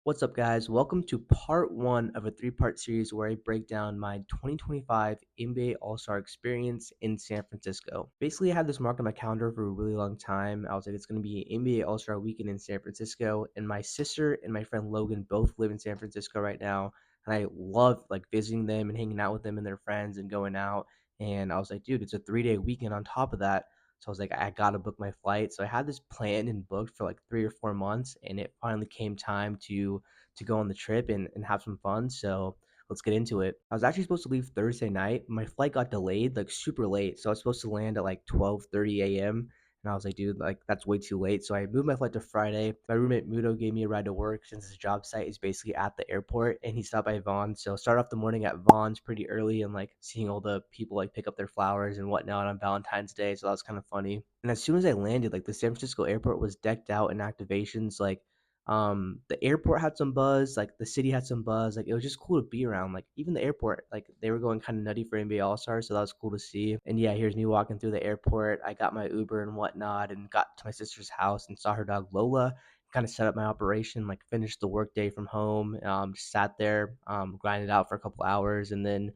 What's up, guys? Welcome to part one of a three-part series where I break down my 2025 NBA All-Star experience in San Francisco. Basically, I had this marked on my calendar for a really long time. I was like, it's going to be NBA All-Star weekend in San Francisco, and my sister and my friend Logan both live in San Francisco right now, and I love like visiting them and hanging out with them and their friends and going out. And I was like, dude, it's a 3-day weekend on top of that. So I was like, I gotta book my flight. So I had this planned and booked for like 3 or 4 months, and it finally came time to go on the trip and have some fun. So let's get into it. I was actually supposed to leave Thursday night. My flight got delayed like super late. So I was supposed to land at like 12:30 a.m. And I was like, dude, like that's way too late. So I moved my flight to Friday. My roommate Mudo gave me a ride to work since his job site is basically at the airport, and he stopped by Vaughn. So start off the morning at Vaughn's pretty early and like seeing all the people like pick up their flowers and whatnot on Valentine's Day. So that was kind of funny. And as soon as I landed, like the San Francisco airport was decked out in activations. Like the airport had some buzz, like the city had some buzz, like it was just cool to be around. Like even the airport, like they were going kind of nutty for NBA All Stars, so that was cool to see. And yeah, here's me walking through the airport. I got my Uber and whatnot, and got to my sister's house and saw her dog Lola. Kind of set up my operation, like finished the workday from home. Just sat there, grinded out for a couple hours, and then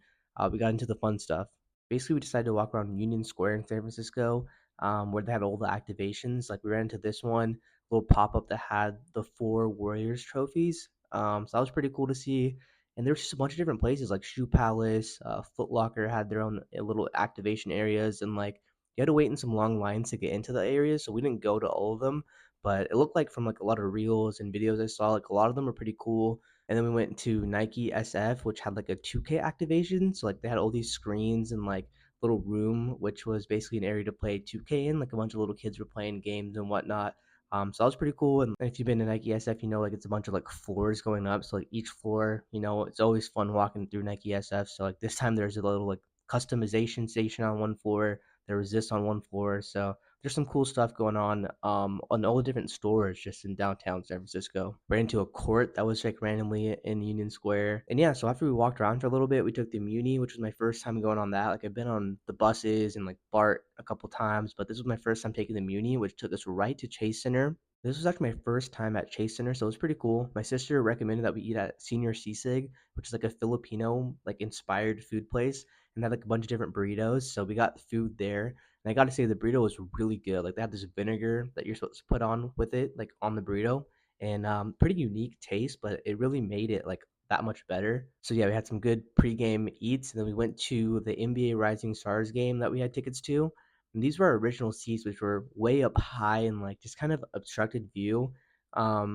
we got into the fun stuff. Basically, we decided to walk around Union Square in San Francisco, where they had all the activations. Like we ran into this one little pop up that had the four Warriors trophies. So that was pretty cool to see. And there's just a bunch of different places like Shoe Palace, Foot Locker had their own little activation areas, and like you had to wait in some long lines to get into the areas. So we didn't go to all of them, but it looked like from like a lot of reels and videos I saw, like a lot of them were pretty cool. And then we went to Nike SF, which had like a 2K activation. So like they had all these screens and like little room, which was basically an area to play 2K in. Like a bunch of little kids were playing games and whatnot. So that was pretty cool. And if you've been to Nike SF, you know, like it's a bunch of like floors going up. So like each floor, you know, it's always fun walking through Nike SF. So like this time there's a little like customization station on one floor. There was this on one floor. So there's some cool stuff going on all the different stores just in downtown San Francisco. Ran into a court that was like randomly in Union Square. And yeah, so after we walked around for a little bit, we took the Muni, which was my first time going on that. Like I've been on the buses and like BART a couple times, but this was my first time taking the Muni, which took us right to Chase Center. This was actually my first time at Chase Center, so it was pretty cool. My sister recommended that we eat at Senior Sisig, which is like a Filipino like inspired food place, and they had like a bunch of different burritos. So we got food there, and I got to say the burrito was really good. Like they had this vinegar that you're supposed to put on with it, like on the burrito, and pretty unique taste, but it really made it like that much better. So yeah, we had some good pregame eats, and then we went to the NBA Rising Stars game that we had tickets to. And these were our original seats, which were way up high and like just kind of obstructed view. I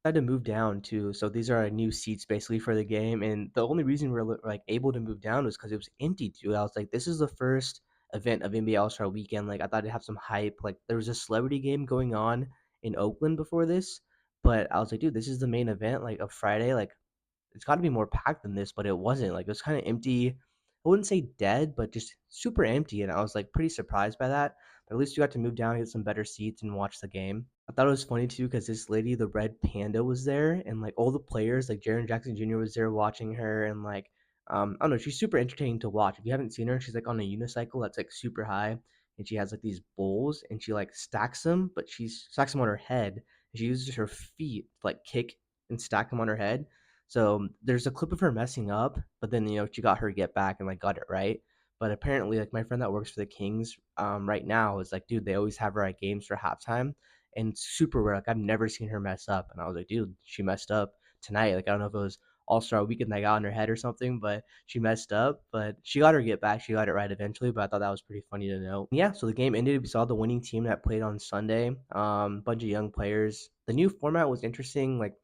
had to move down too, so these are our new seats basically for the game. And the only reason we are like able to move down was because it was empty too. I was like, this is the first event of NBA All Star Weekend. Like I thought it'd have some hype. Like there was a celebrity game going on in Oakland before this, but I was like, dude, this is the main event like of Friday. Like it's got to be more packed than this, but it wasn't. Like it was kind of empty. I wouldn't say dead, but just super empty. And I was like pretty surprised by that. But at least we got to move down, get some better seats, and watch the game. I thought it was funny too because this lady, the Red Panda, was there, and like all the players, like Jaren Jackson Jr. was there watching her, and like I don't know, she's super entertaining to watch. If you haven't seen her, she's like on a unicycle that's like super high, and she has like these bowls, and she like stacks them, but she stacks them on her head, and she uses her feet to like kick and stack them on her head. So there's a clip of her messing up, but then she got her to get back and like got it right. But apparently, like my friend that works for the Kings, right now is like, dude, they always have her at games for halftime, and it's super rare. Like I've never seen her mess up, and I was like, dude, she messed up tonight. Like I don't know if it was All Star Weekend that got in her head or something, but she messed up. But she got her to get back. She got it right eventually. But I thought that was pretty funny to know. Yeah, so the game ended. We saw the winning team that played on Sunday. Bunch of young players. The new format was interesting. Like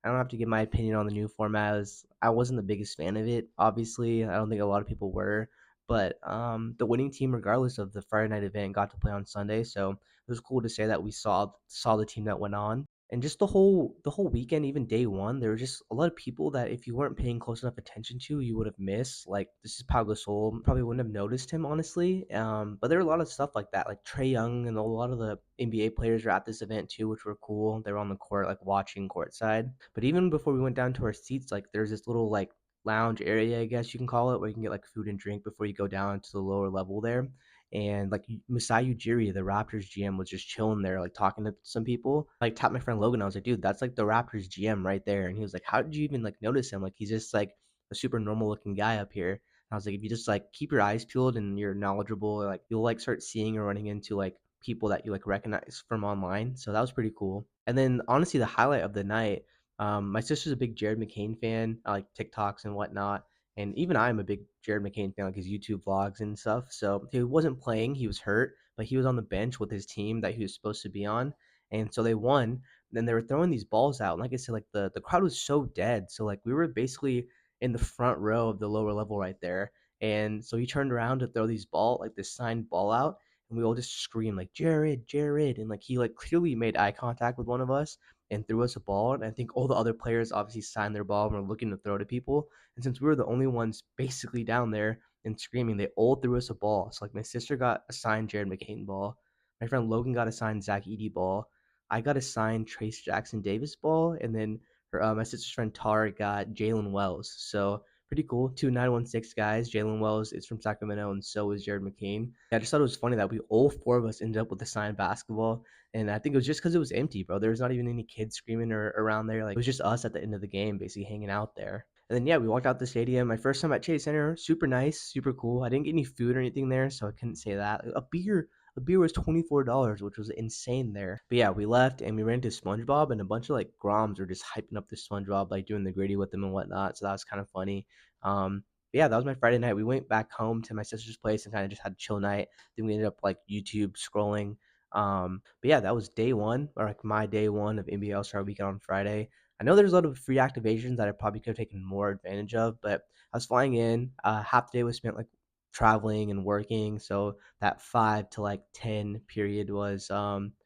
I don't have to give my opinion on the new format. I wasn't the biggest fan of it. Obviously, I don't think a lot of people were. But the winning team, regardless of the Friday night event, got to play on Sunday. So it was cool to say that we saw the team that went on. And just the whole weekend, even day one, there were just a lot of people that if you weren't paying close enough attention to, you would have missed. Like this is Pau Gasol, probably wouldn't have noticed him honestly. But there were a lot of stuff like that, like Trey Young and a lot of the NBA players were at this event too, which were cool. They were on the court, like watching courtside. But even before we went down to our seats, like there's this little like lounge area, I guess you can call it, where you can get like food and drink before you go down to the lower level there. and like Masai Ujiri, the Raptors GM, was just chilling there, like talking to some people. Like tapped my friend Logan. I was like, dude, that's like the Raptors GM right there. And he was like, how did you even like notice him? Like he's just like a super normal looking guy up here. And I was like, if you just like keep your eyes peeled and you're knowledgeable, like you'll like start seeing or running into like people that you like recognize from online. So that was pretty cool. And then honestly, the highlight of the night, my sister's a big Jared McCain fan. I like TikToks and whatnot. And even I'm a big Jared McCain fan, like his YouTube vlogs and stuff. So he wasn't playing, he was hurt, but he was on the bench with his team that he was supposed to be on. And so they won. Then they were throwing these balls out. And like I said, like the crowd was so dead. So like we were basically in the front row of the lower level right there. And so he turned around to throw these ball, like this signed ball out. And we all just screamed like Jared, Jared. And like he like clearly made eye contact with one of us and threw us a ball. And I think all the other players obviously signed their ball and were looking to throw to people. And since we were the only ones basically down there and screaming, they all threw us a ball. So like my sister got a signed Jared McCain ball. My friend Logan got a signed Zach Edey ball. I got a signed Trace Jackson Davis ball, and then my sister's friend Tara got Jalen Wells. So pretty cool. Two 916 guys. Jalen Wells is from Sacramento, and so is Jared McCain. I just thought it was funny that we all four of us ended up with a signed basketball, and I think it was just because it was empty, bro. There was not even any kids screaming or around there. Like it was just us at the end of the game, basically hanging out there. And then yeah, we walked out the stadium. My first time at Chase Center, super nice, super cool. I didn't get any food or anything there, so I couldn't say that. A beer was $24, which was insane there. But yeah, we left and we ran to SpongeBob, and a bunch of like Groms were just hyping up the SpongeBob, like doing the gritty with them and whatnot. So that was kind of funny. But yeah, that was my Friday night. We went back home to my sister's place and kind of just had a chill night. Then we ended up like YouTube scrolling. But yeah, that was day one, or like my day one of NBA All Star Weekend on Friday. I know there's a lot of free activations that I probably could have taken more advantage of, but I was flying in. Half the day was spent like traveling and working, so that 5 to like 10 period was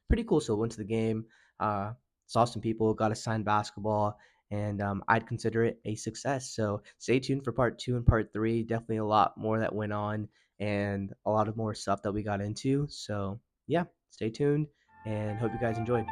pretty cool. So went to the game, uh, saw some people, got a signed basketball, and I'd consider it a success. So stay tuned for part two and part three. Definitely a lot more that went on and a lot of more stuff that we got into. So yeah, stay tuned and hope you guys enjoyed.